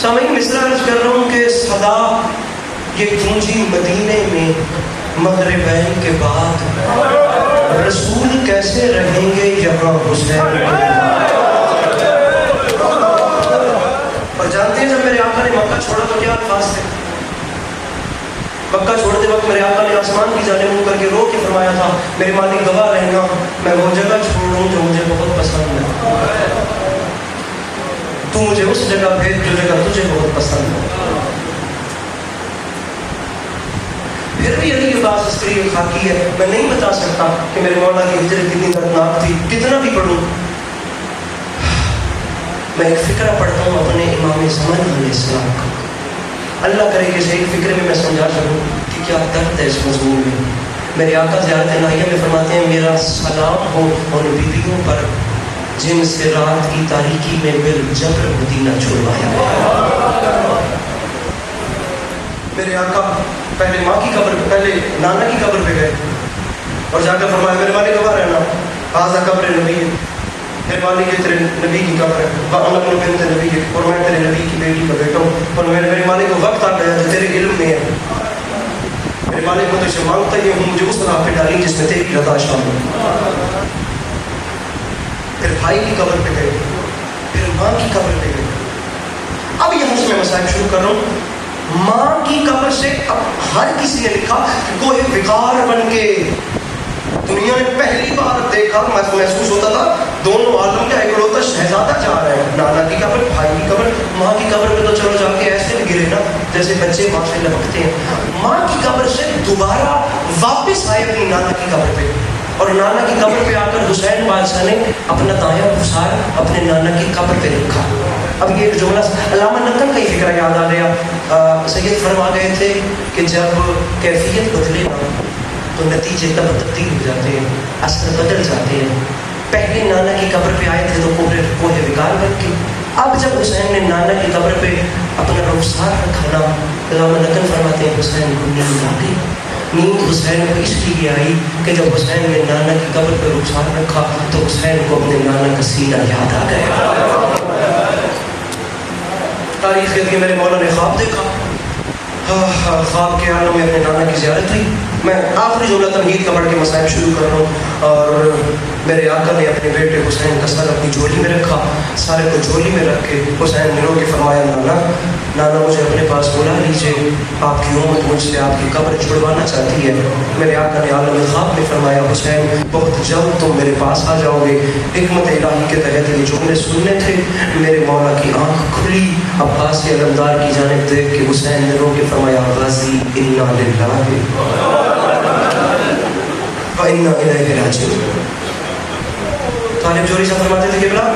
سامعین مصرع عرض کر رہا ہوں کہ صدا یہ گونجی مدینے میں مغربین کے بعد، رسول کیسے رہیں گے یہاں حسین کے بعد۔ اور جانتے ہیں جب میرے آقا نے مکہ چھوڑا تو کیا الفاظ تھے؟ مکہ چھوڑتے وقت میرے آقا نے آسمان کی جانب منہ کر کے رو کے فرمایا تھا، میرے مالک گواہ رہنا میں وہ جگہ چھوڑوں جو مجھے بہت پسند ہے، تو مجھے اس جگہ بھیج جو جگہ تجھے بہت پسند ہے۔ پھر بھی علی عباس عسکری خاکی ہے، میں نہیں بتا سکتا کہ میرے مولا کی ہجرت کتنی دردناک تھی، کتنا بھی پڑھوں۔ میں ایک فکرہ پڑھتا ہوں اپنے امام زمان علیہ السلام کا، اللہ کرے کہ ایک فکرے میں سمجھا سکوں کہ کیا درد ہے اس مضمون میں۔ میرے آقا زیارت ناہیہ میں فرماتے ہیں، میرا سلام ہو ان بیویوں پر جن سے رات کی تاریکی میں بالجبر مدینہ چھڑوایا گیا۔ میرے آقا پہلے ماں کی قبر، پہلے نانا کی قبر پہ گئے اور جا کر فرمایا، میرے مالک گواہ رہنا آزا قبر نبی ہے، میرے مالک تیرے نبی کی قبر ہے، وَأَنَا ابْنُ بِنْتِ نبی ہے، اور میں تیرے نبی کی بیٹی کا بیٹا ہوں، اور میرے مالک کو وقت آ گیا جو تیرے علم میں ہے، میرے مالک کو تو اسے مانگتا ہی ہوں، مجھے اس راہ پہ ڈالی جس میں تیری رضا شامل ہے۔ پھر بھائی کی قبر پہ گئے، پھر ماں کی قبر پہ گئے۔ اب یہاں سے میں مسائل شروع کر رہا ہوں۔ ماں کی قبر سے اب ہر کسی نے لکھا کہ کوئی وقار بن کے دنیا نے پہلی بار دیکھا، محسوس ہوتا تھا دونوں عالم کا اکلوتا شہزادہ جا رہے ہیں، نانا کی قبر، بھائی کی قبر۔ ماں کی قبر پہ تو چلو جا کے ایسے بھی گرے نا جیسے بچے ماں سے لپکتے ہیں۔ ماں کی قبر سے دوبارہ واپس آئے اپنی نانا کی قبر پہ، اور نانا کی قبر پہ آ کر حسین بادشاہ نے اپنا دایاں خسار اپنے نانا کی قبر پہ رکھا۔ اب یہ ایک جملہ علامہ نقل کا ہی فکرہ یاد آ گیا۔ سید فرما گئے تھے کہ جب کیفیت بدلے نا تو نتیجے تب تبدیل ہو جاتے ہیں، اثر بدل جاتے ہیں۔ پہلے نانا کی قبر پہ آئے تھے تو کوہ وقار بن کے، اب جب حسین نے نانا کی قبر پہ اپنا رخسار رکھا نا، علامہ نقل فرماتے ہیں حسین کو نیند آ گئی۔ نیند حسین کو اس لیے آئی کہ جب حسین نے نانا کی قبر پہ رخسار رکھا تو حسین کو اپنے نانا کا سینہ یاد آ گیا۔ تاریخ کے لیے میرے مولا نے خواب دیکھا، خواب کے عالم میں اپنے نانا کی زیارت ہوئی۔ میں آخری جملہ تمہید کا پڑھ کے مسائل شروع کر رہا ہوں۔ اور میرے آقا نے اپنے بیٹے حسین کا سر اپنی جھولی میں رکھا، سارے کو جھولی میں رکھ کے حسین نے رو کے فرمایا، نانا مجھے اپنے پاس بلا لیجیے، آپ کی امت مجھ سے آپ کی قبر چھڑوانا چاہتی ہے۔ میرے آقا نے عالم خواب میں فرمایا، حسین بہت جلد تم میرے پاس آ جاؤ گے۔ حکمت الہی کے تحت یہ جملے سننے تھے۔ میرے مولا کی آنکھ کھلی، عباس علمدار کی جانب دیکھ کے حسین نے رو کے فرمایا، غازی انا للہ وَإِنَّا إِلَيْهِ رَاجِعُونَ۔ طالب جوری سے فرماتے تھے کہ بلا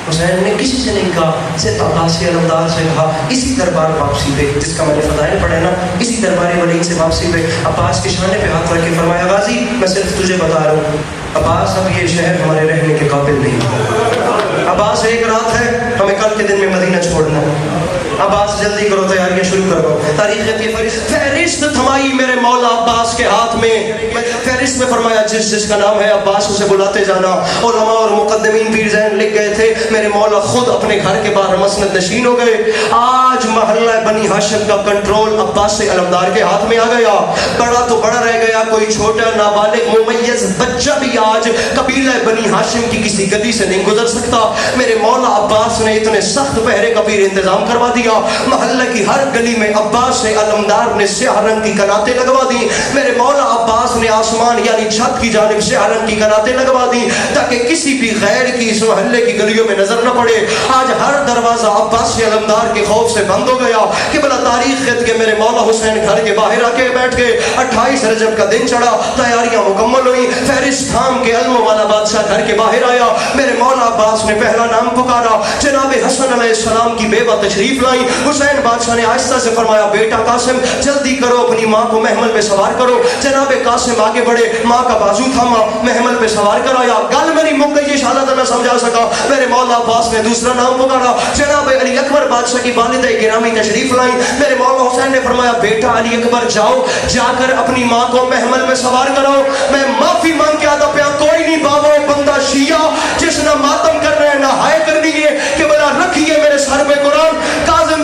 حسین نے کسی سے نہیں کہا، صرف عباس علمدار سے کہا، اسی دربار واپسی پہ جس کا میں نے فضائل پڑھے نا، اسی دربار ولید سے واپسی پہ عباس کے شانے پہ ہاتھ رکھ کے فرمایا، غازی میں صرف تجھے بتا رہا ہوں، عباس اب یہ شہر ہمارے رہنے کے قابل نہیں، عباس ایک رات ہے، ہمیں کل کے دن میں مدینہ چھوڑنا ہے، عباس جلدی کرو، تیاریاں شروع کرو۔ تاریخ کی فہرست تھمائی میرے مولا عباس کے ہاتھ میں، فہرست میں فرمایا جس کا نام ہے عباس اسے بلاتے جانا۔ علماء اور مقدمین پیر ذہن لکھ گئے تھے، میرے مولا خود اپنے گھر کے باہر مسند نشین ہو گئے۔ آج محلہ بنی ہاشم کا کنٹرول عباس علمدار کے ہاتھ میں آ گیا، بڑا تو بڑا رہ گیا، کوئی چھوٹا نابالغ ممیز بچہ بھی آج قبیلہ بنی ہاشم کی کسی گدی سے نہیں گزر سکتا۔ میرے مولا عباس نے اتنے سخت پہرے کا پیر انتظام کروا دیا، محلہ کی ہر گلی میں عباس علمدار نے سیاہ رنگ کی کناتیں لگوا دی۔ میرے مولا عباس نے آسمان یعنی چھت کی جانب سیاہ رنگ کی کناتیں لگوا دی تاکہ کسی بھی غیر کی اس محلے کی گلیوں میں نظر نہ پڑے۔ آج ہر دروازہ عباس علمدار کے خوف سے بند ہو گیا کہ بلا تاریخ خط کے میرے مولا حسین گھر کے باہر آ کے بیٹھ گئے۔ 28 رجب کا دن چڑھا، تیاریاں مکمل ہوئی، فہرست تھام کے علم والا بادشاہ گھر کے باہر آیا۔ میرے مولا عباس نے پہلا نام پکارا، جناب حسن علیہ السلام کی بیوہ تشریف لائی۔ حسین بادشاہ نے آہستہ سے فرمایا، بیٹا قاسم جلدی کرو، اپنی ماں کو محمل پہ سوار کرو۔ جناب قاسم آگے بڑھے، ماں کا بازو تھاما، محمل پہ سوار کرایا۔ گل میری مک گئی، شہادت میں سمجھا سکا۔ میرے مولا عباس نے دوسرا نام پکارا، جناب علی اکبر بادشاہ کی والدہ گرامی تشریف لائیں۔ میرے مولا حسین نے فرمایا، بیٹا علی اکبر جاؤ، جا کر اپنی ماں کو محمل میں سوار کرو۔ میں معافی مانگ کے آتا پیا، کوئی نہیں بابا بندہ شیعہ جس نہ ماتم کر رہے ہیں نہ ہائے کرنی ہے کہ بلا رکھیے میرے سر پہ قرآن۔ کاظم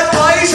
28